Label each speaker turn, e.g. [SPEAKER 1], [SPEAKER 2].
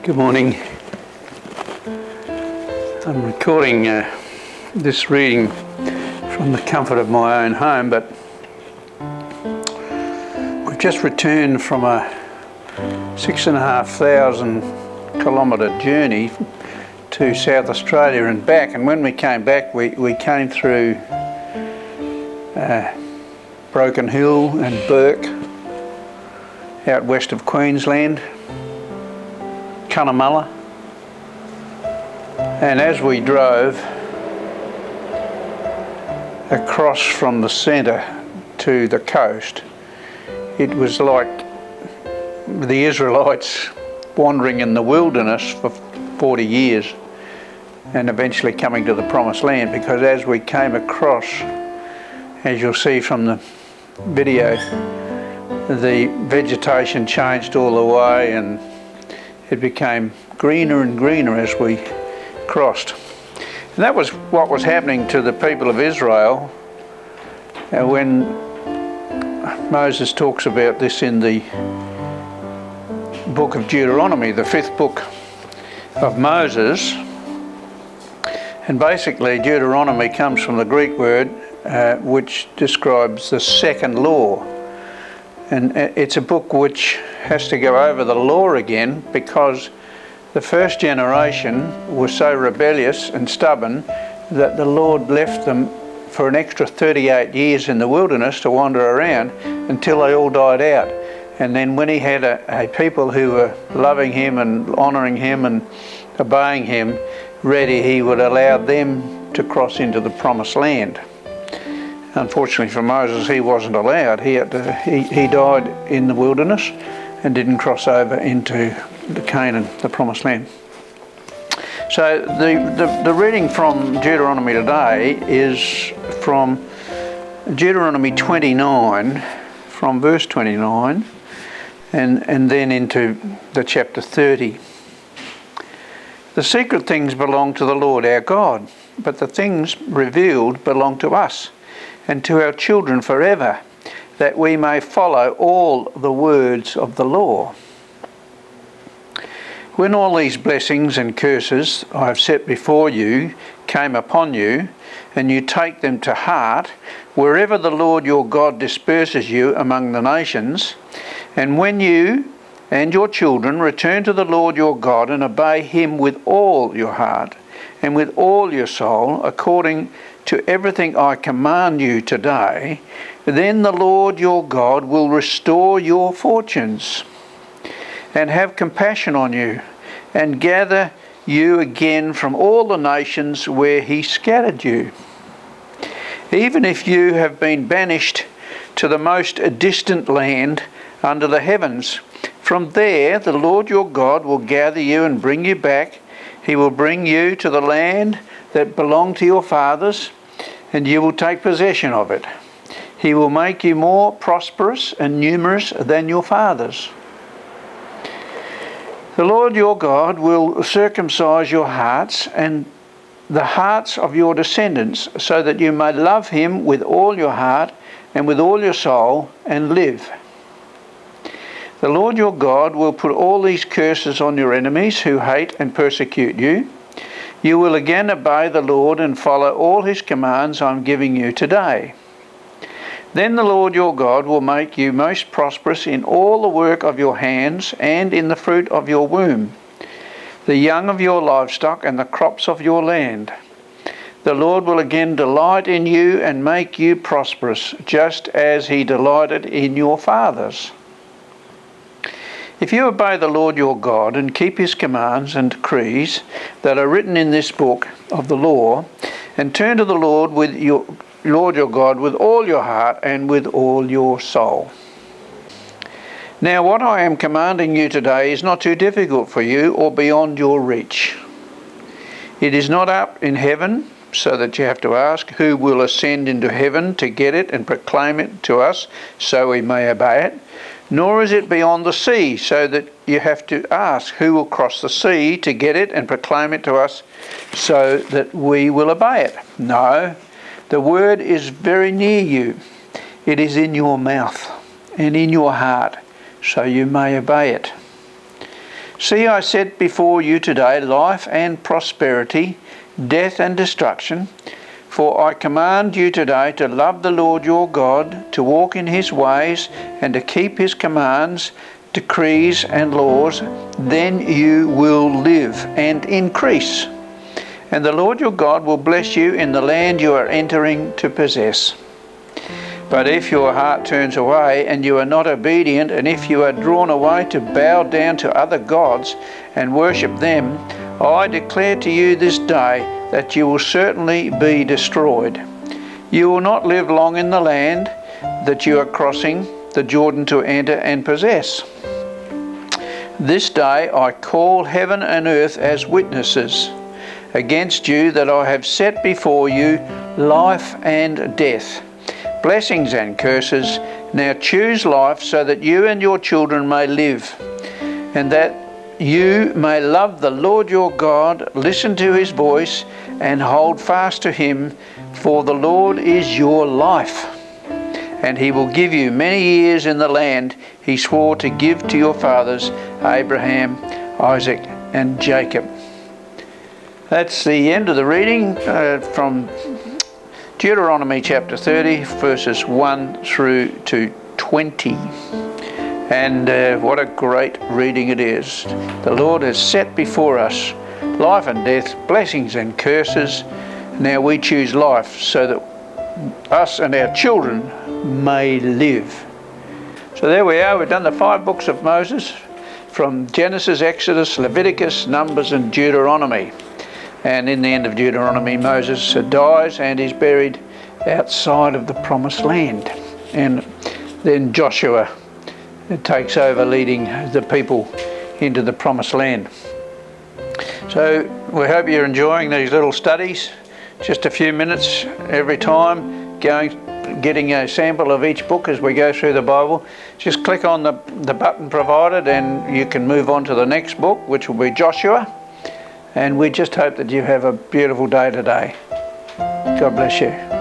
[SPEAKER 1] Good morning. I'm recording this reading from the comfort of my own home, but we've just returned from a 6,500 kilometre journey to South Australia and back, and when we came back we came through Broken Hill and Burke out west of Queensland, Cunnamulla, and as we drove across from the centre to the coast, it was like the Israelites wandering in the wilderness for 40 years and eventually coming to the promised land, because as we came across, as you'll see from the video, the vegetation changed all the way and it became greener and greener as we crossed. And that was what was happening to the people of Israel when Moses talks about this in the Book of Deuteronomy, the 5th book of Moses. And basically Deuteronomy comes from the Greek word which describes the second law. And it's a book which has to go over the law again, because the first generation was so rebellious and stubborn that the Lord left them for an extra 38 years in the wilderness to wander around until they all died out. And then when he had a people who were loving him and honouring him and obeying him ready, he would allow them to cross into the promised land. Unfortunately for Moses, he wasn't allowed. He died in the wilderness and didn't cross over into the Canaan, the promised land. So the reading from Deuteronomy today is from Deuteronomy 29, from verse 29, and then into the chapter 30. The secret things belong to the Lord our God, but the things revealed belong to us and to our children forever, that we may follow all the words of the law. When all these blessings and curses I have set before you came upon you, and you take them to heart, wherever the Lord your God disperses you among the nations, and when you and your children return to the Lord your God and obey him with all your heart and with all your soul, according to everything I command you today, then the Lord your God will restore your fortunes and have compassion on you and gather you again from all the nations where he scattered you. Even if you have been banished to the most distant land under the heavens, from there the Lord your God will gather you and bring you back. He will bring you to the land that belonged to your fathers, and you will take possession of it. He will make you more prosperous and numerous than your fathers. The Lord your God will circumcise your hearts and the hearts of your descendants, so that you may love him with all your heart and with all your soul and live. The Lord your God will put all these curses on your enemies who hate and persecute you. You will again obey the Lord and follow all his commands I am giving you today. Then the Lord your God will make you most prosperous in all the work of your hands and in the fruit of your womb, the young of your livestock and the crops of your land. The Lord will again delight in you and make you prosperous, just as he delighted in your fathers. If you obey the Lord your God and keep his commands and decrees that are written in this book of the law, and turn to the Lord your God with all your heart and with all your soul. Now what I am commanding you today is not too difficult for you or beyond your reach. It is not up in heaven, so that you have to ask, who will ascend into heaven to get it and proclaim it to us so we may obey it? Nor is it beyond the sea, so that you have to ask, who will cross the sea to get it and proclaim it to us so that we will obey it? No, the word is very near you. It is in your mouth and in your heart, so you may obey it. See, I set before you today life and prosperity, death and destruction. For I command you today to love the Lord your God, to walk in his ways, and to keep his commands, decrees and laws. Then you will live and increase. And the Lord your God will bless you in the land you are entering to possess. But if your heart turns away and you are not obedient, and if you are drawn away to bow down to other gods and worship them, I declare to you this day that you will certainly be destroyed. You will not live long in the land that you are crossing the Jordan to enter and possess. This day I call heaven and earth as witnesses against you that I have set before you life and death, blessings and curses. Now choose life so that you and your children may live, and that you may love the Lord your God, listen to his voice, and hold fast to him, for the Lord is your life, and he will give you many years in the land he swore to give to your fathers, Abraham, Isaac, and Jacob. That's the end of the reading from Deuteronomy chapter 30, verses 1 through to 20. And what a great reading it is. The Lord has set before us life and death, blessings and curses. Now we choose life so that us and our children may live. So there we are. We've done the 5 books of Moses, from Genesis, Exodus, Leviticus, Numbers, and Deuteronomy. And in the end of Deuteronomy, Moses dies and is buried outside of the promised land. And then Joshua takes over leading the people into the promised land. So we hope you're enjoying these little studies. Just a few minutes every time, getting a sample of each book as we go through the Bible. Just click on the button provided and you can move on to the next book, which will be Joshua. And we just hope that you have a beautiful day today. God bless you.